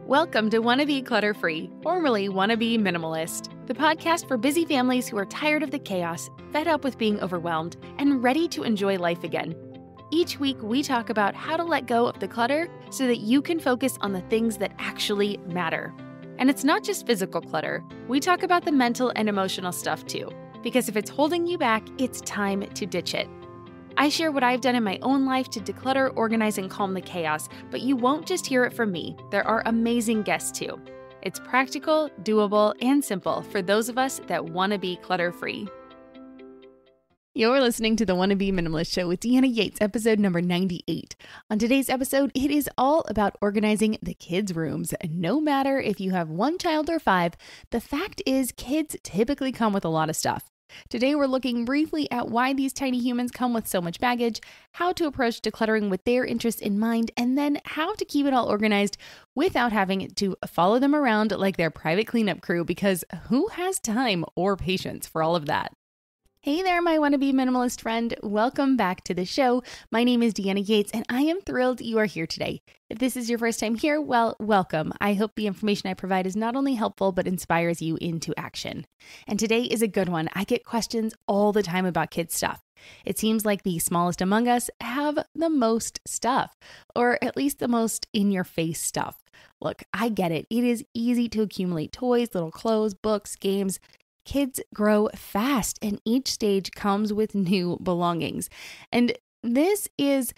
Welcome to Wanna Be Clutter-Free, formerly Wanna Be Minimalist, the podcast for busy families who are tired of the chaos, fed up with being overwhelmed, and ready to enjoy life again. Each week, we talk about how to let go of the clutter so that you can focus on the things that actually matter. And it's not just physical clutter. We talk about the mental and emotional stuff too, because if it's holding you back, it's time to ditch it. I share what I've done in my own life to declutter, organize, and calm the chaos, but you won't just hear it from me. There are amazing guests too. It's practical, doable, and simple for those of us that want to be clutter-free. You're listening to the Wanna Be Minimalist Show with Deanna Yates, episode number 98. On today's episode, it is all about organizing the kids' rooms. No matter if you have one child or five, the fact is kids typically come with a lot of stuff. Today, we're looking briefly at why these tiny humans come with so much baggage, how to approach decluttering with their interests in mind, and then how to keep it all organized without having to follow them around like their private cleanup crew, because who has time or patience for all of that? Hey there, my wannabe minimalist friend. Welcome back to the show. My name is Deanna Yates, and I am thrilled you are here today. If this is your first time here, well, welcome. I hope the information I provide is not only helpful, but inspires you into action. And today is a good one. I get questions all the time about kids' stuff. It seems like the smallest among us have the most stuff, or at least the most in-your-face stuff. Look, I get it. It is easy to accumulate toys, little clothes, books, games. Kids grow fast, and each stage comes with new belongings. And today's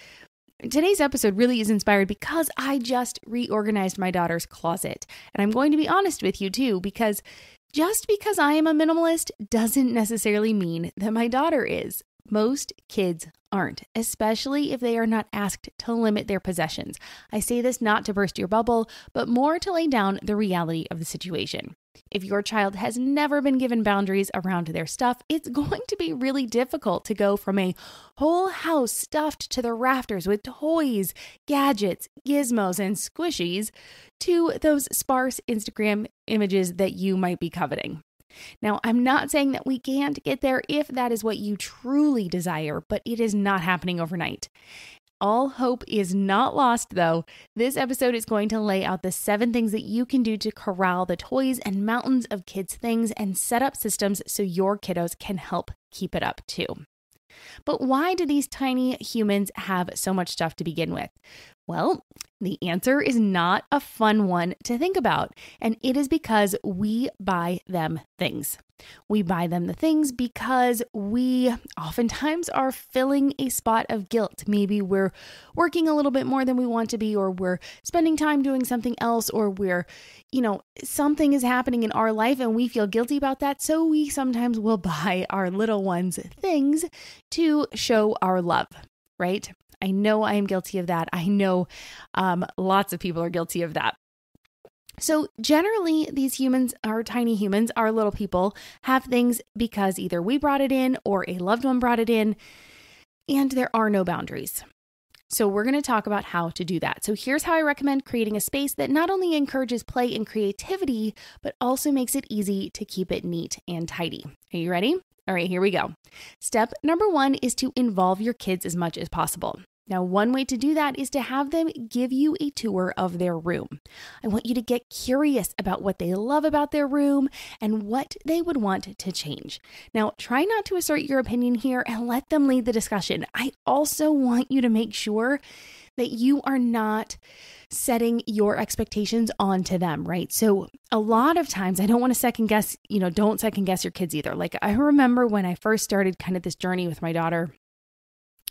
episode really is inspired because I just reorganized my daughter's closet. And I'm going to be honest with you too, because just because I am a minimalist doesn't necessarily mean that my daughter is. Most kids aren't, especially if they are not asked to limit their possessions. I say this not to burst your bubble, but more to lay down the reality of the situation. If your child has never been given boundaries around their stuff, it's going to be really difficult to go from a whole house stuffed to the rafters with toys, gadgets, gizmos, and squishies to those sparse Instagram images that you might be coveting. Now, I'm not saying that we can't get there if that is what you truly desire, but it is not happening overnight. All hope is not lost, though. This episode is going to lay out the 7 things that you can do to corral the toys and mountains of kids' things and set up systems so your kiddos can help keep it up too. But why do these tiny humans have so much stuff to begin with? Well, the answer is not a fun one to think about, and it is because we buy them things. We buy them the things because we oftentimes are filling a spot of guilt. Maybe we're working a little bit more than we want to be, or we're spending time doing something else, or something is happening in our life and we feel guilty about that. So we sometimes will buy our little ones things to show our love, right? I know I am guilty of that. I know lots of people are guilty of that. So generally, these humans, our tiny humans, our little people, have things because either we brought it in or a loved one brought it in, and there are no boundaries. So we're going to talk about how to do that. So here's how I recommend creating a space that not only encourages play and creativity, but also makes it easy to keep it neat and tidy. Are you ready? All right, here we go. Step number 1 is to involve your kids as much as possible. Now, one way to do that is to have them give you a tour of their room. I want you to get curious about what they love about their room and what they would want to change. Now, try not to assert your opinion here and let them lead the discussion. I also want you to make sure that you are not setting your expectations onto them, right? So a lot of times I don't want to don't second guess your kids either. Like I remember when I first started kind of this journey with my daughter,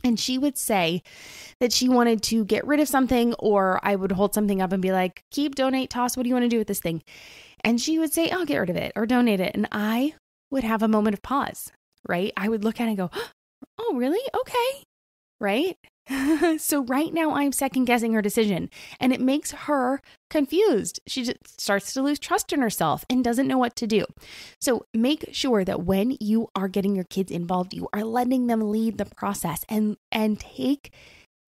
and she would say that she wanted to get rid of something, or I would hold something up and be like, keep, donate, toss, what do you want to do with this thing? And she would say, oh, get rid of it or donate it. And I would have a moment of pause, right? I would look at it and go, oh, really? Okay. Right? So right now I'm second guessing her decision, and it makes her confused. She just starts to lose trust in herself and doesn't know what to do. So make sure that when you are getting your kids involved, you are letting them lead the process and take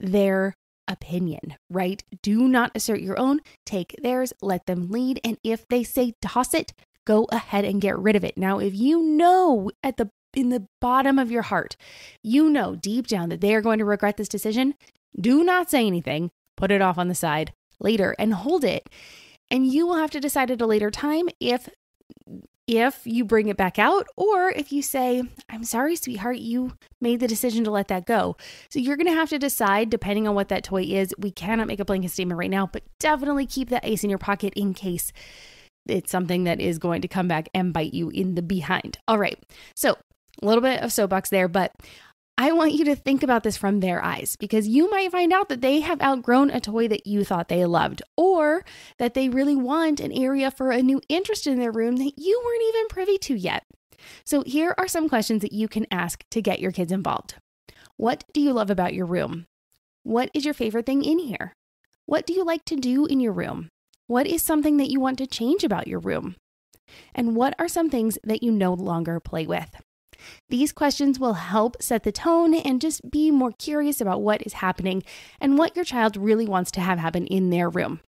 their opinion, right? Do not assert your own, take theirs, let them lead. And if they say toss it, go ahead and get rid of it. Now, if you know in the bottom of your heart, you know deep down that they are going to regret this decision, do not say anything. Put it off on the side later and hold it And you will have to decide at a later time if you bring it back out, or if you say, I'm sorry, sweetheart, you made the decision to let that go. So you're going to have to decide depending on what that toy is. We cannot make a blanket statement right now, but definitely keep that ace in your pocket in case it's something that is going to come back and bite you in the behind. All right. So a little bit of soapbox there, but I want you to think about this from their eyes, because you might find out that they have outgrown a toy that you thought they loved, or that they really want an area for a new interest in their room that you weren't even privy to yet. So here are some questions that you can ask to get your kids involved. What do you love about your room? What is your favorite thing in here? What do you like to do in your room? What is something that you want to change about your room? And what are some things that you no longer play with? These questions will help set the tone and just be more curious about what is happening and what your child really wants to have happen in their room.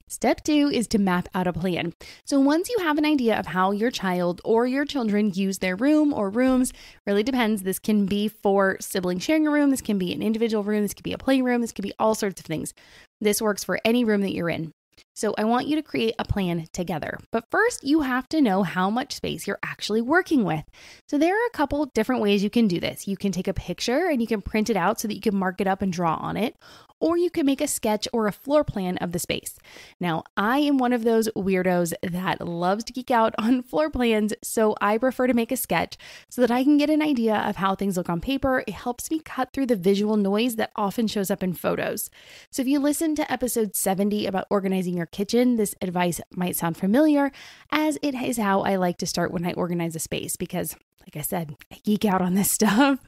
Step 2 is to map out a plan. So once you have an idea of how your child or your children use their room or rooms, really depends. This can be for sibling sharing a room. This can be an individual room. This could be a playroom. This could be all sorts of things. This works for any room that you're in. So I want you to create a plan together. But first, you have to know how much space you're actually working with. So there are a couple different ways you can do this. You can take a picture and you can print it out so that you can mark it up and draw on it. Or you can make a sketch or a floor plan of the space. Now, I am one of those weirdos that loves to geek out on floor plans, so I prefer to make a sketch so that I can get an idea of how things look on paper. It helps me cut through the visual noise that often shows up in photos. So if you listen to episode 70 about organizing your kitchen, this advice might sound familiar, as it is how I like to start when I organize a space, because like I said, I geek out on this stuff.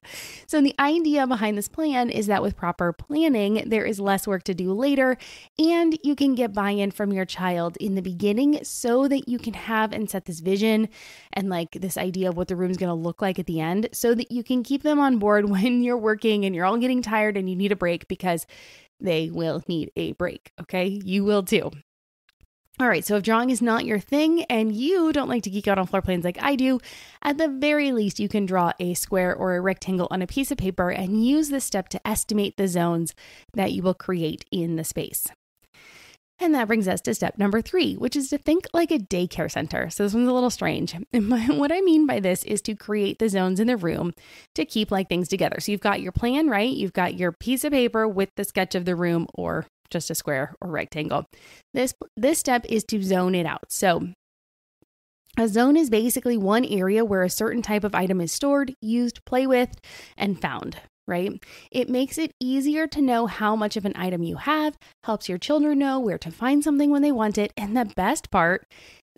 So the idea behind this plan is that with proper planning, there is less work to do later, and you can get buy-in from your child in the beginning so that you can have and set this vision and like this idea of what the room's going to look like at the end, so that you can keep them on board when you're working and you're all getting tired and you need a break, because they will need a break. Okay. You will too. All right, so if drawing is not your thing and you don't like to geek out on floor plans like I do, at the very least, you can draw a square or a rectangle on a piece of paper and use this step to estimate the zones that you will create in the space. And that brings us to step number 3, which is to think like a daycare center. So this one's a little strange. What I mean by this is to create the zones in the room to keep like things together. So you've got your plan, right? You've got your piece of paper with the sketch of the room, or just a square or rectangle. This step is to zone it out. So a zone is basically one area where a certain type of item is stored, used, play with, and found, right? It makes it easier to know how much of an item you have, helps your children know where to find something when they want it, and the best part,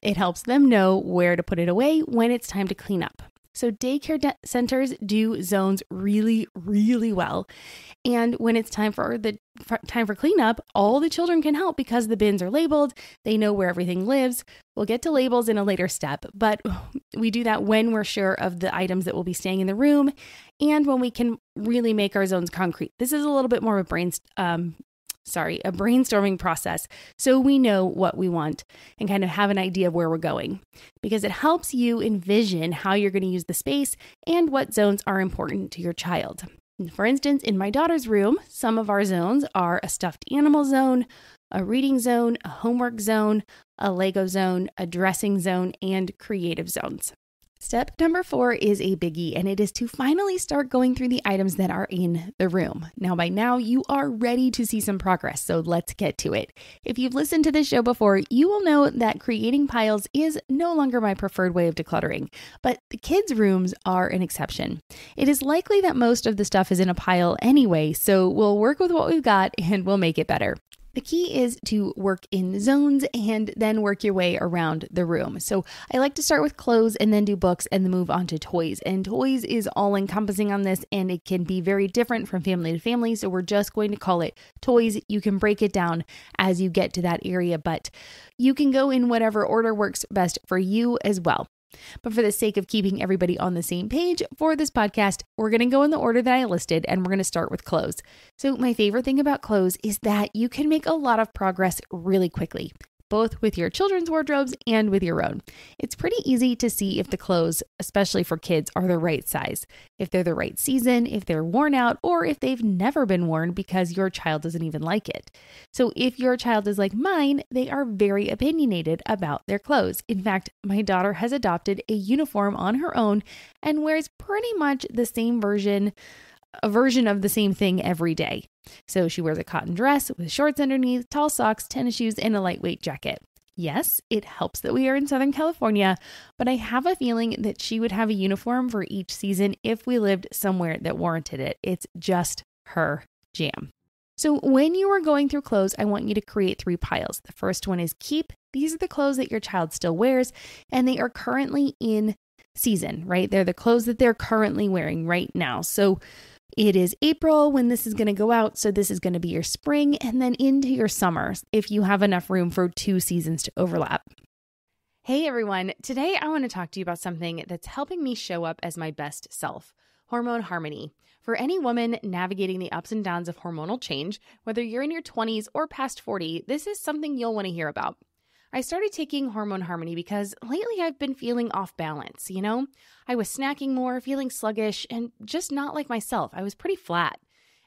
it helps them know where to put it away when it's time to clean up. So daycare centers do zones really, really well. And when it's time for cleanup, all the children can help because the bins are labeled. They know where everything lives. We'll get to labels in a later step, but we do that when we're sure of the items that will be staying in the room and when we can really make our zones concrete. This is a little bit more of a brainstorming process, so we know what we want and kind of have an idea of where we're going, because it helps you envision how you're going to use the space and what zones are important to your child. For instance, in my daughter's room, some of our zones are a stuffed animal zone, a reading zone, a homework zone, a Lego zone, a dressing zone, and creative zones. Step number 4 is a biggie, and it is to finally start going through the items that are in the room. Now, by now, you are ready to see some progress, so let's get to it. If you've listened to this show before, you will know that creating piles is no longer my preferred way of decluttering, but the kids' rooms are an exception. It is likely that most of the stuff is in a pile anyway, so we'll work with what we've got and we'll make it better. The key is to work in zones and then work your way around the room. So I like to start with clothes and then do books and then move on to toys. And toys is all encompassing on this, and it can be very different from family to family. So we're just going to call it toys. You can break it down as you get to that area, but you can go in whatever order works best for you as well. But for the sake of keeping everybody on the same page for this podcast, we're going to go in the order that I listed, and we're going to start with clothes. So my favorite thing about clothes is that you can make a lot of progress really quickly. both with your children's wardrobes and with your own. It's pretty easy to see if the clothes, especially for kids, are the right size, if they're the right season, if they're worn out, or if they've never been worn because your child doesn't even like it. So if your child is like mine, they are very opinionated about their clothes. In fact, my daughter has adopted a uniform on her own and wears pretty much the same version of the same thing every day. So she wears a cotton dress with shorts underneath, tall socks, tennis shoes, and a lightweight jacket. Yes, it helps that we are in Southern California, but I have a feeling that she would have a uniform for each season if we lived somewhere that warranted it. It's just her jam. So when you are going through clothes, I want you to create 3 piles. The first one is keep. These are the clothes that your child still wears, and they are currently in season, right? They're the clothes that they're currently wearing right now. So it is April when this is going to go out, so this is going to be your spring and then into your summer if you have enough room for 2 seasons to overlap. Hey everyone, today I want to talk to you about something that's helping me show up as my best self, hormone harmony. For any woman navigating the ups and downs of hormonal change, whether you're in your 20s or past 40, this is something you'll want to hear about. I started taking Hormone Harmony because lately I've been feeling off balance, I was snacking more, feeling sluggish, and just not like myself. I was pretty flat.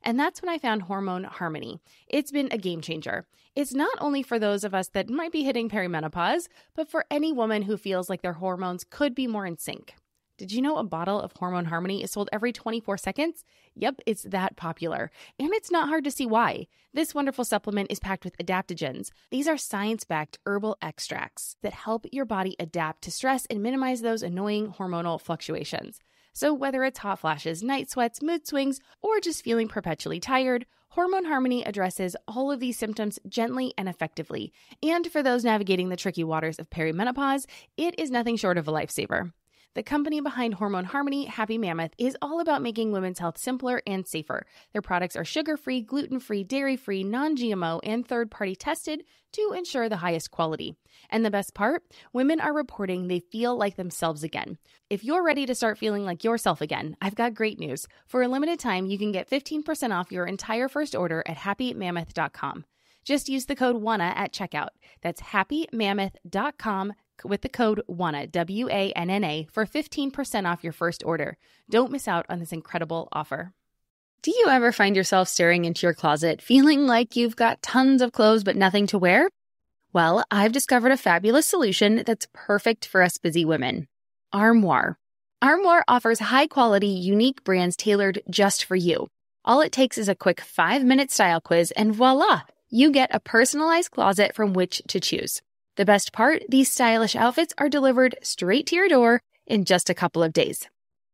And that's when I found Hormone Harmony. It's been a game changer. It's not only for those of us that might be hitting perimenopause, but for any woman who feels like their hormones could be more in sync. Did you know a bottle of Hormone Harmony is sold every 24 seconds? Yep, it's that popular. And it's not hard to see why. This wonderful supplement is packed with adaptogens. These are science-backed herbal extracts that help your body adapt to stress and minimize those annoying hormonal fluctuations. So whether it's hot flashes, night sweats, mood swings, or just feeling perpetually tired, Hormone Harmony addresses all of these symptoms gently and effectively. And for those navigating the tricky waters of perimenopause, it is nothing short of a lifesaver. The company behind Hormone Harmony, Happy Mammoth, is all about making women's health simpler and safer. Their products are sugar-free, gluten-free, dairy-free, non-GMO, and third-party tested to ensure the highest quality. And the best part? Women are reporting they feel like themselves again. If you're ready to start feeling like yourself again, I've got great news. For a limited time, you can get 15% off your entire first order at happymammoth.com. Just use the code WANNA at checkout. That's happymammoth.com with the code WANNA, WANNA, for 15% off your first order. Don't miss out on this incredible offer. Do you ever find yourself staring into your closet, feeling like you've got tons of clothes but nothing to wear? Well, I've discovered a fabulous solution that's perfect for us busy women. Armoire. Armoire offers high-quality, unique brands tailored just for you. All it takes is a quick 5-minute style quiz, and voila! You get a personalized closet from which to choose. The best part, these stylish outfits are delivered straight to your door in just a couple of days.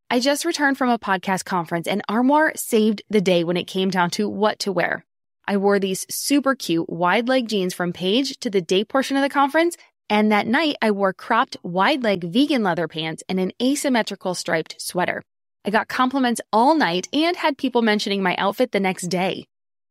I just returned from a podcast conference and Armoire saved the day when it came down to what to wear. I wore these super cute wide leg jeans from Paige to the day portion of the conference, and that night I wore cropped wide leg vegan leather pants and an asymmetrical striped sweater. I got compliments all night and had people mentioning my outfit the next day.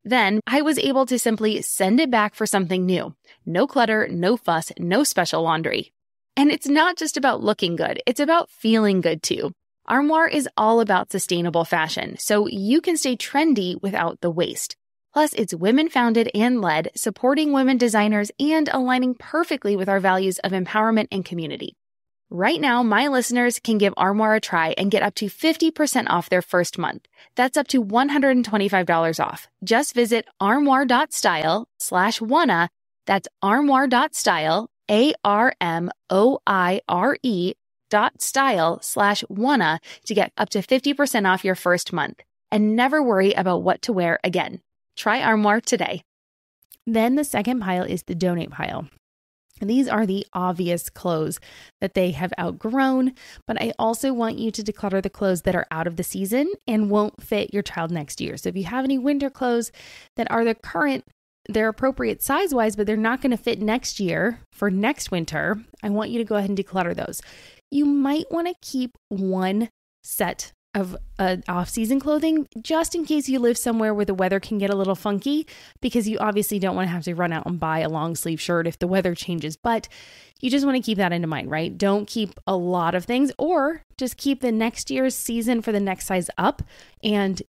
Then I was able to simply send it back for something new. No clutter, no fuss, no special laundry. And it's not just about looking good, it's about feeling good too. Armoire is all about sustainable fashion, so you can stay trendy without the waste. Plus, it's women-founded and led, supporting women designers and aligning perfectly with our values of empowerment and community. Right now, my listeners can give Armoire a try and get up to 50% off their first month. That's up to $125 off. Just visit armoire.style/wanna. That's armoire.style, ARMOIRE.style/wanna to get up to 50% off your first month. And never worry about what to wear again. Try Armoire today. Then the second pile is the donate pile. And these are the obvious clothes that they have outgrown, but I also want you to declutter the clothes that are out of the season and won't fit your child next year. So if you have any winter clothes that are they're appropriate size-wise, but they're not going to fit next year for next winter, I want you to go ahead and declutter those. You might want to keep one set of off-season clothing just in case you live somewhere where the weather can get a little funky, because you obviously don't want to have to run out and buy a long sleeve shirt if the weather changes, but you just want to keep that into mind, right? Don't keep a lot of things, or just keep the next year's season for the next size up and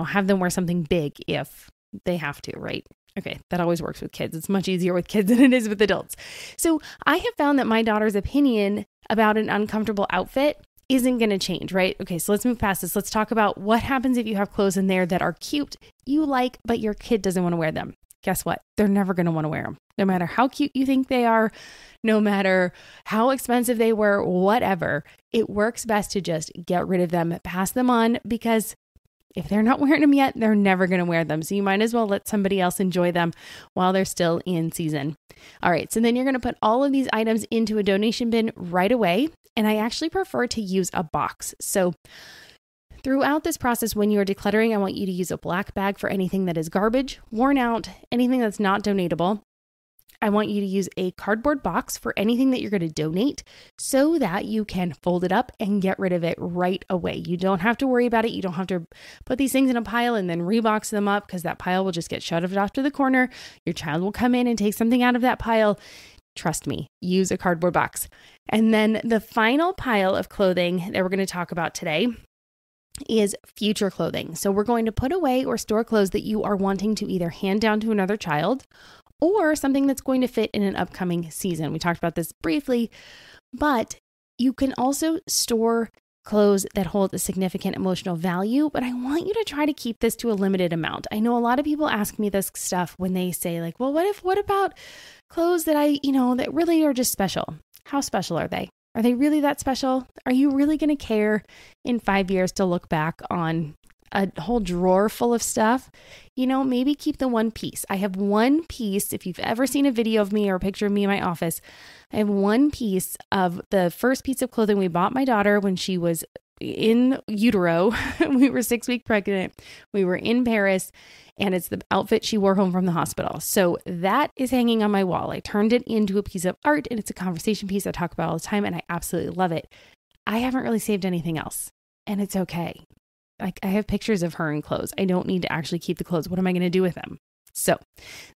have them wear something big if they have to, right? Okay, that always works with kids. It's much easier with kids than it is with adults. So I have found that my daughter's opinion about an uncomfortable outfit isn't going to change, right? Okay, so let's move past this. Let's talk about what happens if you have clothes in there that are cute, you like, but your kid doesn't want to wear them. Guess what? They're never going to want to wear them. No matter how cute you think they are, no matter how expensive they were, whatever, it works best to just get rid of them, pass them on, because if they're not wearing them yet, they're never going to wear them. So you might as well let somebody else enjoy them while they're still in season. All right, so then you're going to put all of these items into a donation bin right away. And I actually prefer to use a box. So throughout this process, when you're decluttering, I want you to use a black bag for anything that is garbage, worn out, anything that's not donatable. I want you to use a cardboard box for anything that you're going to donate so that you can fold it up and get rid of it right away. You don't have to worry about it. You don't have to put these things in a pile and then rebox them up, because that pile will just get shoved off to the corner. Your child will come in and take something out of that pile. Trust me, use a cardboard box. And then the final pile of clothing that we're going to talk about today is future clothing. So we're going to put away or store clothes that you are wanting to either hand down to another child or something that's going to fit in an upcoming season. We talked about this briefly, but you can also store clothes that hold a significant emotional value, but I want you to try to keep this to a limited amount. I know a lot of people ask me this stuff when they say like, well, what about clothes that that really are just special? How special are they? Are they really that special? Are you really going to care in 5 years to look back on a whole drawer full of stuff? Maybe keep the one piece. I have one piece. If you've ever seen a video of me or a picture of me in my office, I have one piece of the first piece of clothing we bought my daughter when she was in utero. We were 6 weeks pregnant. We were in Paris, and it's the outfit she wore home from the hospital. So that is hanging on my wall. I turned it into a piece of art, and it's a conversation piece I talk about all the time, and I absolutely love it. I haven't really saved anything else, and it's okay. Like, I have pictures of her in clothes. I don't need to actually keep the clothes. What am I going to do with them? So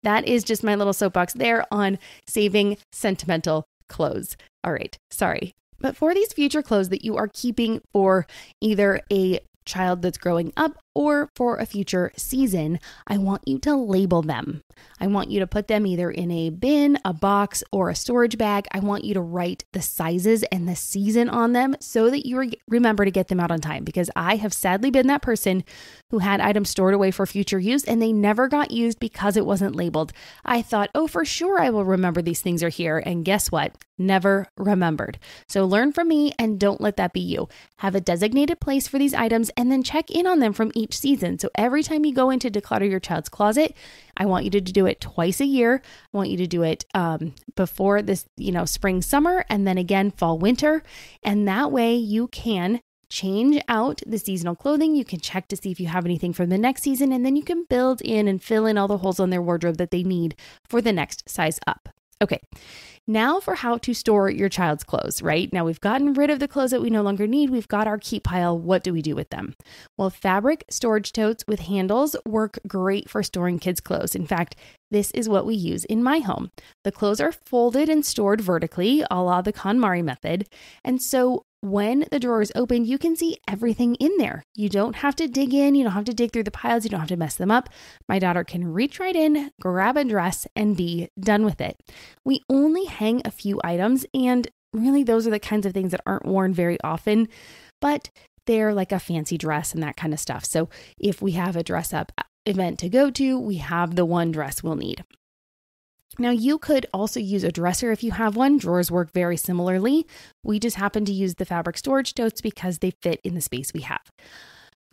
that is just my little soapbox there on saving sentimental clothes. All right, sorry. But for these future clothes that you are keeping for either a child that's growing up or for a future season, I want you to label them. I want you to put them either in a bin, a box, or a storage bag. I want you to write the sizes and the season on them so that you remember to get them out on time, because I have sadly been that person who had items stored away for future use and they never got used because it wasn't labeled. I thought, oh, for sure I will remember these things are here. And guess what? Never remembered. So learn from me and don't let that be you. Have a designated place for these items and then check in on them from each season. So every time you go in to declutter your child's closet, I want you to do it twice a year. I want you to do it before this, spring, summer, and then again, fall, winter. And that way you can change out the seasonal clothing. You can check to see if you have anything for the next season, and then you can build in and fill in all the holes on their wardrobe that they need for the next size up. Okay, now for how to store your child's clothes, right? Now we've gotten rid of the clothes that we no longer need. We've got our keep pile. What do we do with them? Well, fabric storage totes with handles work great for storing kids' clothes. In fact, this is what we use in my home. The clothes are folded and stored vertically, a la the KonMari method. And so when the drawer is open, you can see everything in there. You don't have to dig in. You don't have to dig through the piles. You don't have to mess them up. My daughter can reach right in, grab a dress, and be done with it. We only hang a few items, and really those are the kinds of things that aren't worn very often, but they're like a fancy dress and that kind of stuff. So if we have a dress up event to go to, we have the one dress we'll need. Now, you could also use a dresser if you have one. Drawers work very similarly. We just happen to use the fabric storage totes because they fit in the space we have.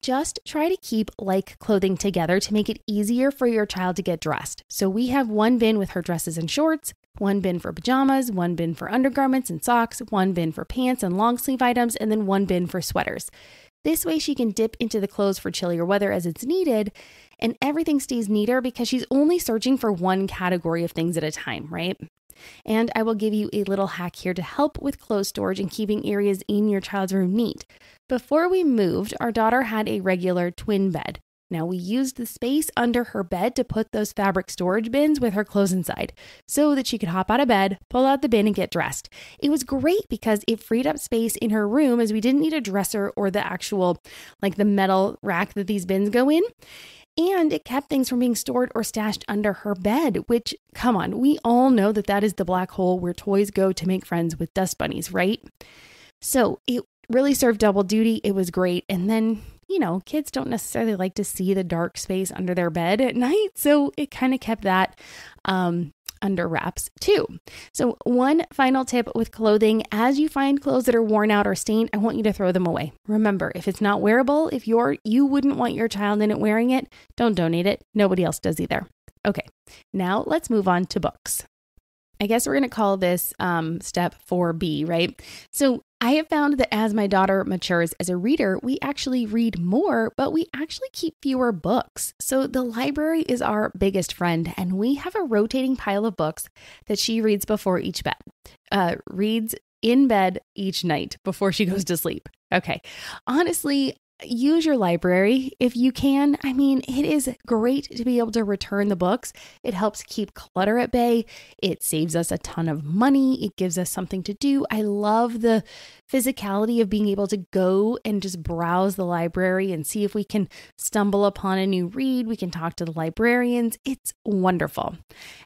Just try to keep like clothing together to make it easier for your child to get dressed. So we have one bin with her dresses and shorts, one bin for pajamas, one bin for undergarments and socks, one bin for pants and long sleeve items, and then one bin for sweaters. This way she can dip into the clothes for chillier weather as it's needed, and everything stays neater because she's only searching for one category of things at a time, right? And I will give you a little hack here to help with clothes storage and keeping areas in your child's room neat. Before we moved, our daughter had a regular twin bed. Now, we used the space under her bed to put those fabric storage bins with her clothes inside so that she could hop out of bed, pull out the bin, and get dressed. It was great because it freed up space in her room as we didn't need a dresser or the actual, like the metal rack that these bins go in. And it kept things from being stored or stashed under her bed, which, come on, we all know that that is the black hole where toys go to make friends with dust bunnies, right? So it really served double duty. It was great. And then, kids don't necessarily like to see the dark space under their bed at night. So it kind of kept that under wraps too. So one final tip with clothing: as you find clothes that are worn out or stained, I want you to throw them away. Remember, if it's not wearable, if you wouldn't want your child in it wearing it, don't donate it. Nobody else does either. Okay, now let's move on to books. I guess we're going to call this step 4B, right? So I have found that as my daughter matures as a reader, we actually read more, but we actually keep fewer books. So the library is our biggest friend, and we have a rotating pile of books that she reads before each bed, reads in bed each night before she goes to sleep. Okay. Honestly, use your library if you can. I mean, it is great to be able to return the books. It helps keep clutter at bay. It saves us a ton of money. It gives us something to do. I love the physicality of being able to go and just browse the library and see if we can stumble upon a new read. We can talk to the librarians. It's wonderful.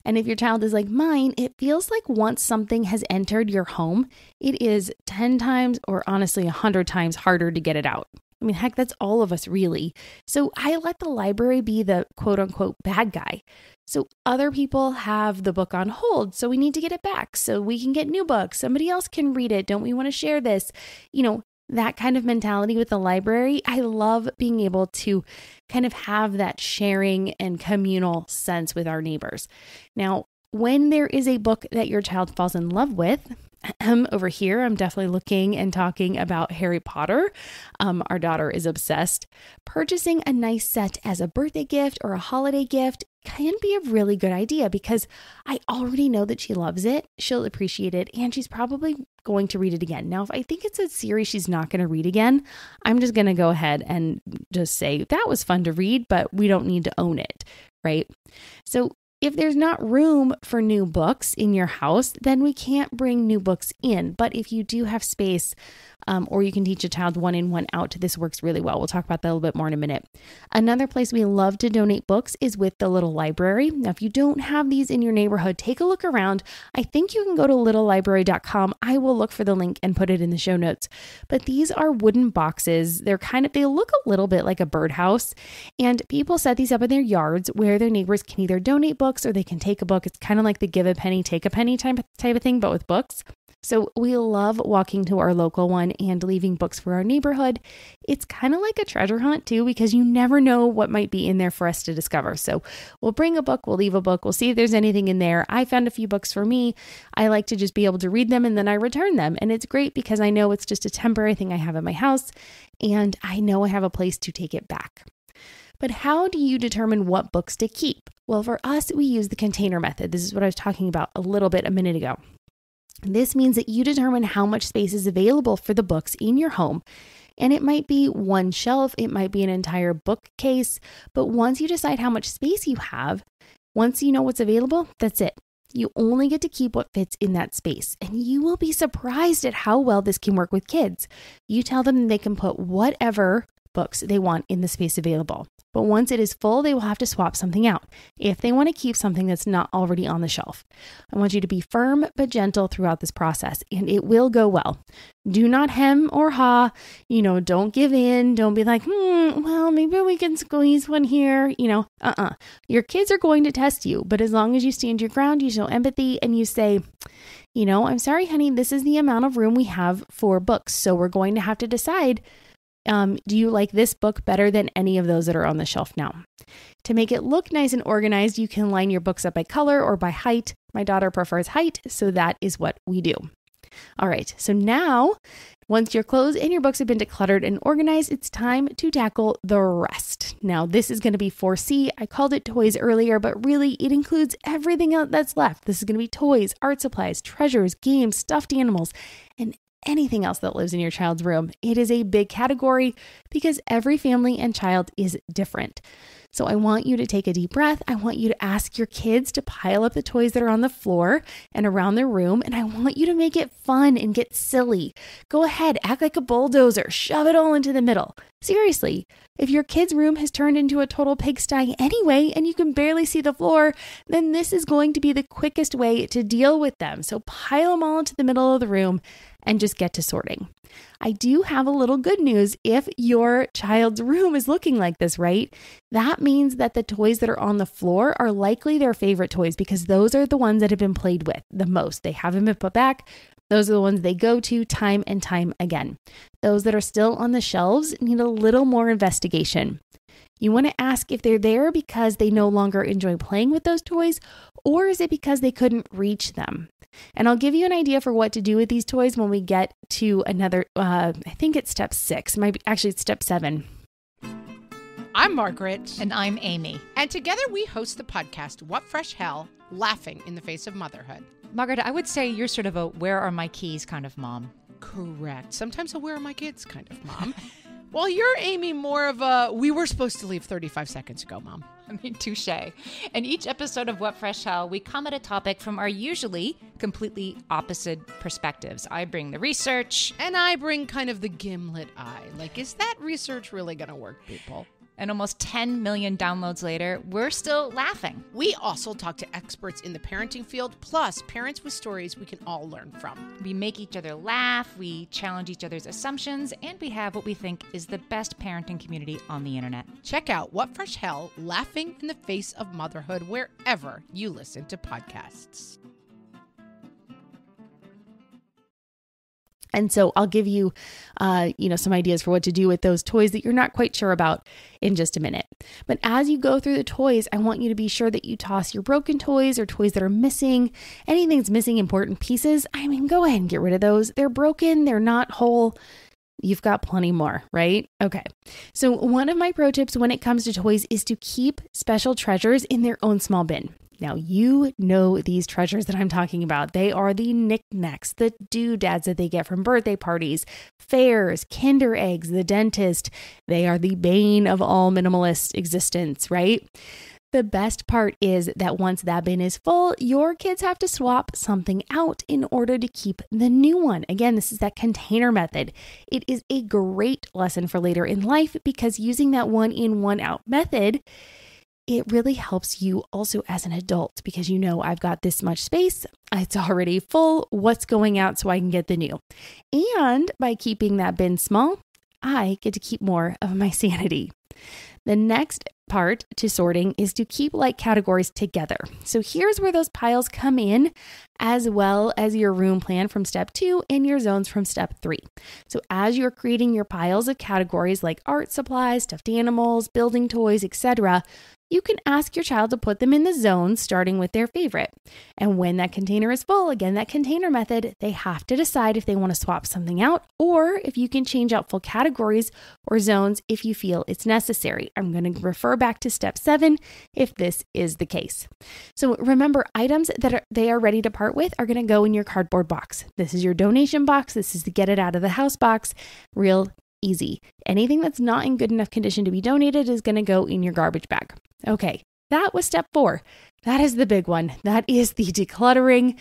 And if your child is like mine, it feels like once something has entered your home, it is 10 times or honestly 100 times harder to get it out. I mean, heck, that's all of us really. So I let the library be the quote unquote bad guy. So other people have the book on hold, so we need to get it back so we can get new books. Somebody else can read it. Don't we want to share this? That kind of mentality with the library. I love being able to kind of have that sharing and communal sense with our neighbors. Now, when there is a book that your child falls in love with, over here, I'm definitely looking and talking about Harry Potter. Our daughter is obsessed. Purchasing a nice set as a birthday gift or a holiday gift can be a really good idea because I already know that she loves it. She'll appreciate it, and she's probably going to read it again. Now, if I think it's a series she's not going to read again, I'm just going to go ahead and just say that was fun to read, but we don't need to own it, right? So if there's not room for new books in your house, then we can't bring new books in. But if you do have space, or you can teach a child one in, one out, this works really well. We'll talk about that a little bit more in a minute. Another place we love to donate books is with the Little Library. Now, if you don't have these in your neighborhood, take a look around. I think you can go to littlelibrary.com. I will look for the link and put it in the show notes. But these are wooden boxes. They look a little bit like a birdhouse, and people set these up in their yards where their neighbors can either donate books or they can take a book. It's kind of like the give a penny, take a penny type of thing, but with books. So we love walking to our local one and leaving books for our neighborhood. It's kind of like a treasure hunt too, because you never know what might be in there for us to discover. So we'll bring a book, we'll leave a book, we'll see if there's anything in there. I found a few books for me. I like to just be able to read them and then I return them. And it's great because I know it's just a temporary thing I have in my house and I know I have a place to take it back. But how do you determine what books to keep? Well, for us, we use the container method. This is what I was talking about a little bit a minute ago. This means that you determine how much space is available for the books in your home. And it might be one shelf, it might be an entire bookcase, but once you decide how much space you have, once you know what's available, that's it. You only get to keep what fits in that space. And you will be surprised at how well this can work with kids. You tell them they can put whatever books they want in the space available. But once it is full, they will have to swap something out if they want to keep something that's not already on the shelf. I want you to be firm but gentle throughout this process, and it will go well. Do not hem or haw, don't give in. Don't be like, well, maybe we can squeeze one here, Your kids are going to test you, but as long as you stand your ground, you show empathy and you say, I'm sorry, honey, this is the amount of room we have for books. So we're going to have to decide, do you like this book better than any of those that are on the shelf now? To make it look nice and organized, you can line your books up by color or by height. My daughter prefers height, so that is what we do. All right, so now, once your clothes and your books have been decluttered and organized, it's time to tackle the rest. Now, this is going to be 4C. I called it toys earlier, but really it includes everything else that's left. This is going to be toys, art supplies, treasures, games, stuffed animals, and anything else that lives in your child's room. It is a big category because every family and child is different. So I want you to take a deep breath. I want you to ask your kids to pile up the toys that are on the floor and around their room. And I want you to make it fun and get silly. Go ahead, act like a bulldozer, shove it all into the middle. Seriously, if your kid's room has turned into a total pigsty anyway, and you can barely see the floor, then this is going to be the quickest way to deal with them. So pile them all into the middle of the room and just get to sorting. I do have a little good news. If your child's room is looking like this, right? That means that the toys that are on the floor are likely their favorite toys because those are the ones that have been played with the most. They haven't been put back. Those are the ones they go to time and time again. Those that are still on the shelves need a little more investigation. You want to ask if they're there because they no longer enjoy playing with those toys, or is it because they couldn't reach them? And I'll give you an idea for what to do with these toys when we get to another, I think it's step 6, actually it's step 7. I'm Margaret. And I'm Amy. And together we host the podcast, What Fresh Hell? Laughing in the Face of Motherhood. Margaret, I would say you're sort of a where are my keys kind of mom. Correct. Sometimes a where are my kids kind of mom. Well, you're, Amy, more of a we were supposed to leave 35 seconds ago, mom. I mean, touche. In each episode of What Fresh Hell, we come at a topic from our usually completely opposite perspectives. I bring the research. And I bring kind of the gimlet eye. Like, is that research really going to work, people? And almost 10 million downloads later, we're still laughing. We also talk to experts in the parenting field, plus parents with stories we can all learn from. We make each other laugh, we challenge each other's assumptions, and we have what we think is the best parenting community on the internet. Check out What Fresh Hell? Laughing in the Face of Motherhood wherever you listen to podcasts. And so I'll give you, some ideas for what to do with those toys that you're not quite sure about in just a minute. But as you go through the toys, I want you to be sure that you toss your broken toys or toys that are missing. Anything that's missing important pieces, go ahead and get rid of those. They're broken. They're not whole. You've got plenty more, right? Okay. So one of my pro tips when it comes to toys is to keep special treasures in their own small bin. Now, you know these treasures that I'm talking about. They are the knickknacks, the doodads that they get from birthday parties, fairs, Kinder eggs, the dentist. They are the bane of all minimalist existence, right? The best part is that once that bin is full, your kids have to swap something out in order to keep the new one. Again, this is that container method. It is a great lesson for later in life because using that one in, one out method, it really helps you also as an adult because I've got this much space. It's already full. What's going out so I can get the new? And by keeping that bin small, I get to keep more of my sanity. The next part to sorting is to keep like categories together. So here's where those piles come in, as well as your room plan from step 2 and your zones from step 3. So as you're creating your piles of categories like art supplies, stuffed animals, building toys, etc., you can ask your child to put them in the zones, starting with their favorite. And when that container is full, again, that container method, they have to decide if they want to swap something out or if you can change out full categories or zones if you feel it's necessary. I'm going to refer back to step 7 if this is the case. So remember, items that they are ready to part with are going to go in your cardboard box. This is your donation box. This is the get it out of the house box. Real easy. Anything that's not in good enough condition to be donated is going to go in your garbage bag. Okay, that was step 4. That is the big one. That is the decluttering.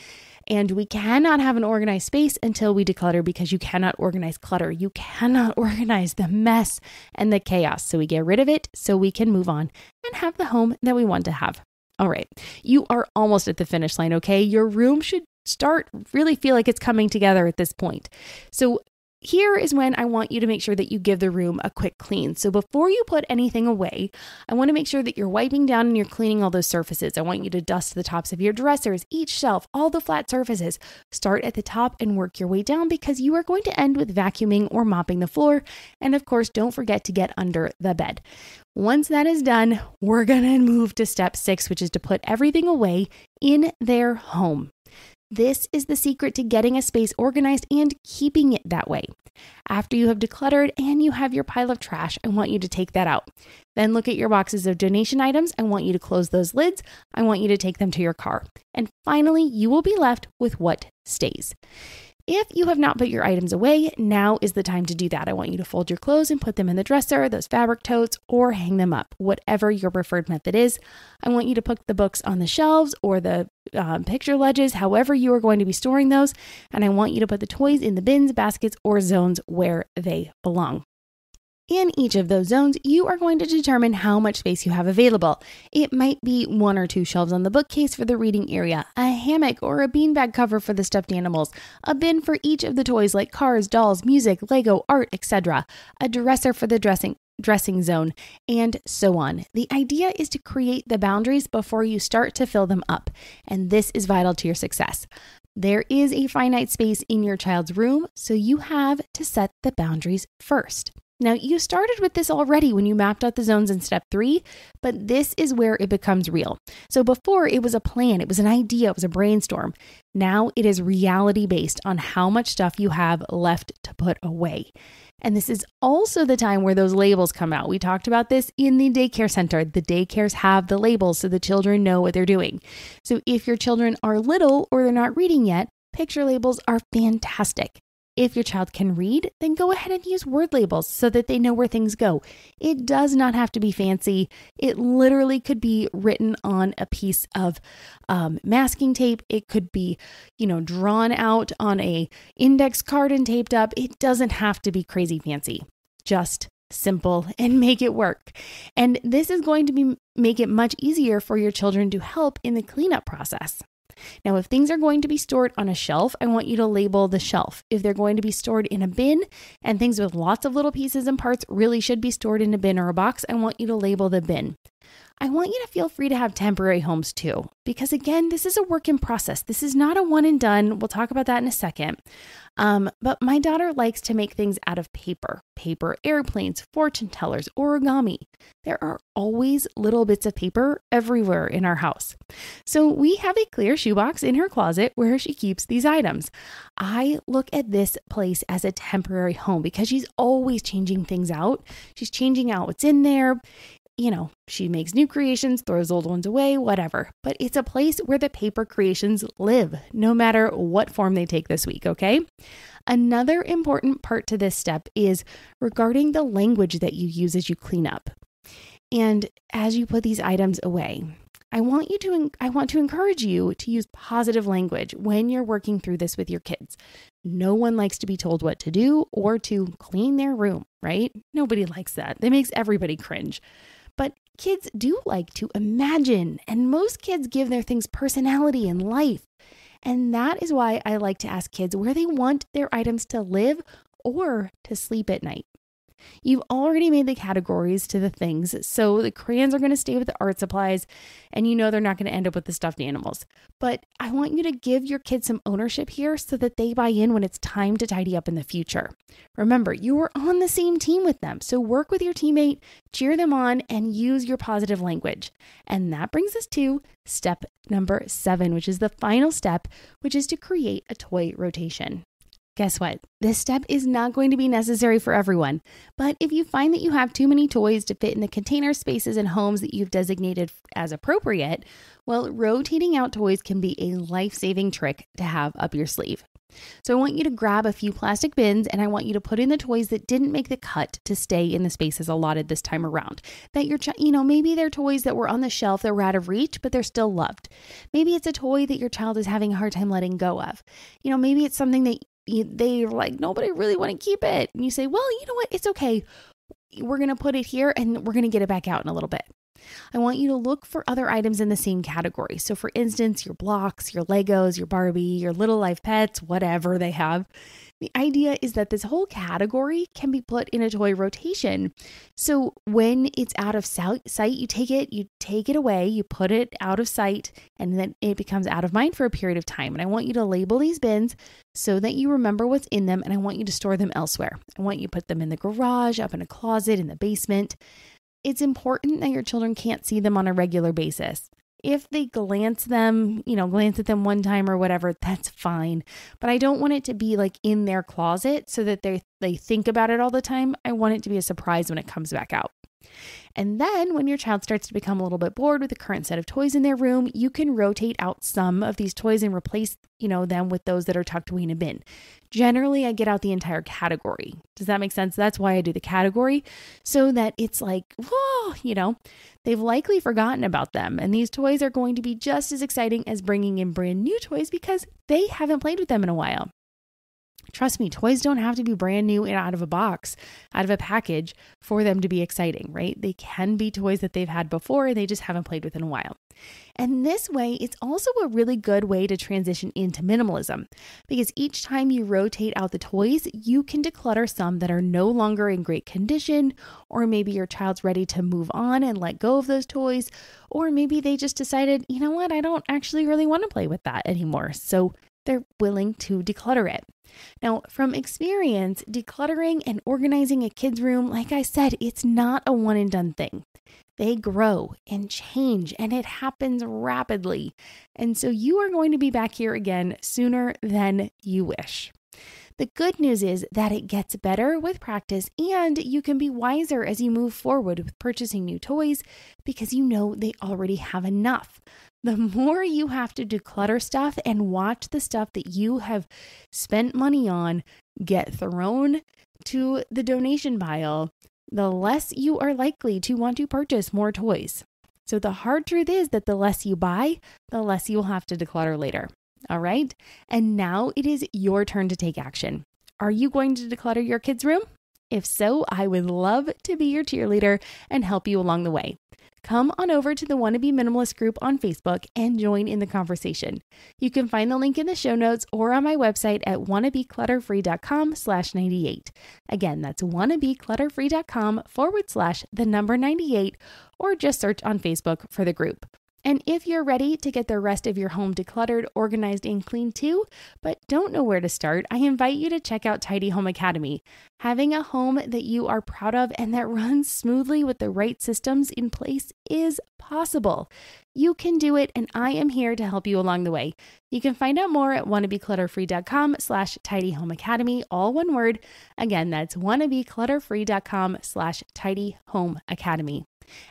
And we cannot have an organized space until we declutter because you cannot organize clutter. You cannot organize the mess and the chaos. So we get rid of it so we can move on and have the home that we want to have. All right, you are almost at the finish line, okay? Your room should really feel like it's coming together at this point. So here is when I want you to make sure that you give the room a quick clean. So before you put anything away, I want to make sure that you're wiping down and you're cleaning all those surfaces. I want you to dust the tops of your dressers, each shelf, all the flat surfaces. Start at the top and work your way down because you are going to end with vacuuming or mopping the floor. And of course, don't forget to get under the bed. Once that is done, we're going to move to step 6, which is to put everything away in their home. This is the secret to getting a space organized and keeping it that way. After you have decluttered and you have your pile of trash, I want you to take that out. Then look at your boxes of donation items. I want you to close those lids. I want you to take them to your car. And finally, you will be left with what stays. If you have not put your items away, now is the time to do that. I want you to fold your clothes and put them in the dresser, those fabric totes, or hang them up, whatever your preferred method is. I want you to put the books on the shelves or the picture ledges, however you are going to be storing those. And I want you to put the toys in the bins, baskets, or zones where they belong. In each of those zones, you are going to determine how much space you have available. It might be 1 or 2 shelves on the bookcase for the reading area, a hammock or a beanbag cover for the stuffed animals, a bin for each of the toys like cars, dolls, music, Lego, art, etc., a dresser for the dressing zone, and so on. The idea is to create the boundaries before you start to fill them up, and this is vital to your success. There is a finite space in your child's room, so you have to set the boundaries first. Now, you started with this already when you mapped out the zones in step 3, but this is where it becomes real. So before, it was a plan, it was an idea, it was a brainstorm. Now it is reality based on how much stuff you have left to put away. And this is also the time where those labels come out. We talked about this in the daycare center. The daycares have the labels so the children know what they're doing. So if your children are little or they're not reading yet, picture labels are fantastic. If your child can read, then go ahead and use word labels so that they know where things go. It does not have to be fancy. It literally could be written on a piece of masking tape. It could be, drawn out on a index card and taped up. It doesn't have to be crazy fancy. Just simple and make it work. And this is going to make it much easier for your children to help in the cleanup process. Now, if things are going to be stored on a shelf, I want you to label the shelf. If they're going to be stored in a bin and things with lots of little pieces and parts really should be stored in a bin or a box, I want you to label the bin. I want you to feel free to have temporary homes too, because again, this is a work in process. This is not a one and done. We'll talk about that in a second. But my daughter likes to make things out of paper airplanes, fortune tellers, origami. There are always little bits of paper everywhere in our house. So we have a clear shoebox in her closet where she keeps these items. I look at this place as a temporary home because she's always changing things out. She's changing out what's in there. She makes new creations, throws old ones away, whatever. But it's a place where the paper creations live, no matter what form they take this week, okay? Another important part to this step is regarding the language that you use as you clean up. And as you put these items away, I want to encourage you to use positive language when you're working through this with your kids. No one likes to be told what to do or to clean their room, right? Nobody likes that. That makes everybody cringe. But kids do like to imagine, and most kids give their things personality and life. And that is why I like to ask kids where they want their items to live or to sleep at night. You've already made the categories to the things, so the crayons are going to stay with the art supplies, and they're not going to end up with the stuffed animals. But I want you to give your kids some ownership here so that they buy in when it's time to tidy up in the future. Remember, you are on the same team with them, so work with your teammate, cheer them on, and use your positive language. And that brings us to step number 7, which is the final step, which is to create a toy rotation. Guess what? This step is not going to be necessary for everyone, but if you find that you have too many toys to fit in the container spaces and homes that you've designated as appropriate, well, rotating out toys can be a life-saving trick to have up your sleeve. So I want you to grab a few plastic bins and I want you to put in the toys that didn't make the cut to stay in the spaces allotted this time around. That maybe they're toys that were on the shelf that were out of reach, but they're still loved. Maybe it's a toy that your child is having a hard time letting go of. Maybe it's something that they're like, nobody really want to keep it. And you say, well, you know what? It's okay. We're going to put it here and we're going to get it back out in a little bit. I want you to look for other items in the same category. So for instance, your blocks, your Legos, your Barbie, your Little Life pets, whatever they have. The idea is that this whole category can be put in a toy rotation. So when it's out of sight, you take it away, you put it out of sight, and then it becomes out of mind for a period of time. And I want you to label these bins so that you remember what's in them, and I want you to store them elsewhere. I want you to put them in the garage, up in a closet, in the basement. It's important that your children can't see them on a regular basis. If they glance at them one time or whatever, that's fine. But I don't want it to be like in their closet so that they think about it all the time. I want it to be a surprise when it comes back out. And then when your child starts to become a little bit bored with the current set of toys in their room, you can rotate out some of these toys and replace, them with those that are tucked away in a bin. Generally, I get out the entire category. Does that make sense? That's why I do the category, so that it's like, whoa, they've likely forgotten about them. And these toys are going to be just as exciting as bringing in brand new toys because they haven't played with them in a while. Trust me, toys don't have to be brand new and out of a box, out of a package for them to be exciting, right? They can be toys that they've had before and they just haven't played with in a while. And this way, it's also a really good way to transition into minimalism because each time you rotate out the toys, you can declutter some that are no longer in great condition, or maybe your child's ready to move on and let go of those toys, or maybe they just decided, you know what, I don't actually really want to play with that anymore. So they're willing to declutter it. Now, from experience, decluttering and organizing a kid's room, like I said, it's not a one and done thing. They grow and change, and it happens rapidly. And so you are going to be back here again sooner than you wish. The good news is that it gets better with practice, and you can be wiser as you move forward with purchasing new toys because you know they already have enough. The more you have to declutter stuff and watch the stuff that you have spent money on get thrown to the donation pile, the less you are likely to want to purchase more toys. So the hard truth is that the less you buy, the less you'll have to declutter later. All right? And now it is your turn to take action. Are you going to declutter your kids' room? If so, I would love to be your cheerleader and help you along the way. Come on over to the Wannabe Minimalist group on Facebook and join in the conversation. You can find the link in the show notes or on my website at wannabeclutterfree.com/98. Again, that's wannabeclutterfree.com/98, or just search on Facebook for the group. And if you're ready to get the rest of your home decluttered, organized, and clean too, but don't know where to start, I invite you to check out Tidy Home Academy. Having a home that you are proud of and that runs smoothly with the right systems in place is possible. You can do it, and I am here to help you along the way. You can find out more at wannabeclutterfree.com/tidyhomeacademy, all one word. Again, that's wannabeclutterfree.com/tidyhomeacademy.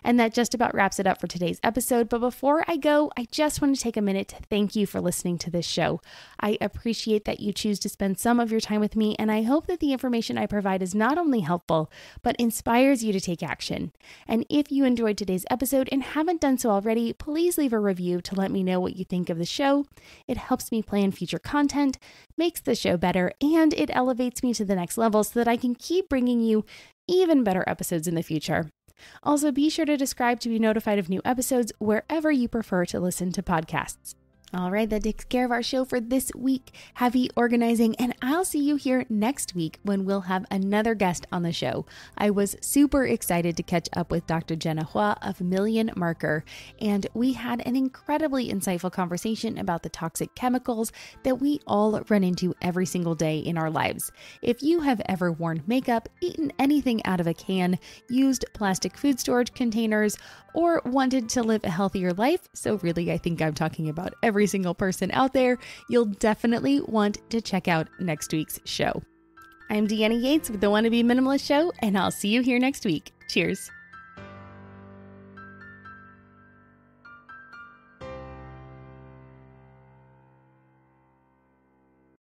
And that just about wraps it up for today's episode. But before I go, I just want to take a minute to thank you for listening to this show. I appreciate that you choose to spend some of your time with me, and I hope that the information I provide is not only helpful, but inspires you to take action. And if you enjoyed today's episode and haven't done so already, please leave a review to let me know what you think of the show. It helps me plan future content, makes the show better, and it elevates me to the next level so that I can keep bringing you even better episodes in the future. Also, be sure to subscribe to be notified of new episodes wherever you prefer to listen to podcasts. All right, that takes care of our show for this week. Happy organizing, and I'll see you here next week when we'll have another guest on the show. I was super excited to catch up with Dr. Jenna Hua of Million Marker, and we had an incredibly insightful conversation about the toxic chemicals that we all run into every single day in our lives. If you have ever worn makeup, eaten anything out of a can, used plastic food storage containers, or wanted to live a healthier life, so really I think I'm talking about every single person out there, you'll definitely want to check out next week's show. I'm Deanna Yates with the Wannabe Minimalist Show, and I'll see you here next week. Cheers.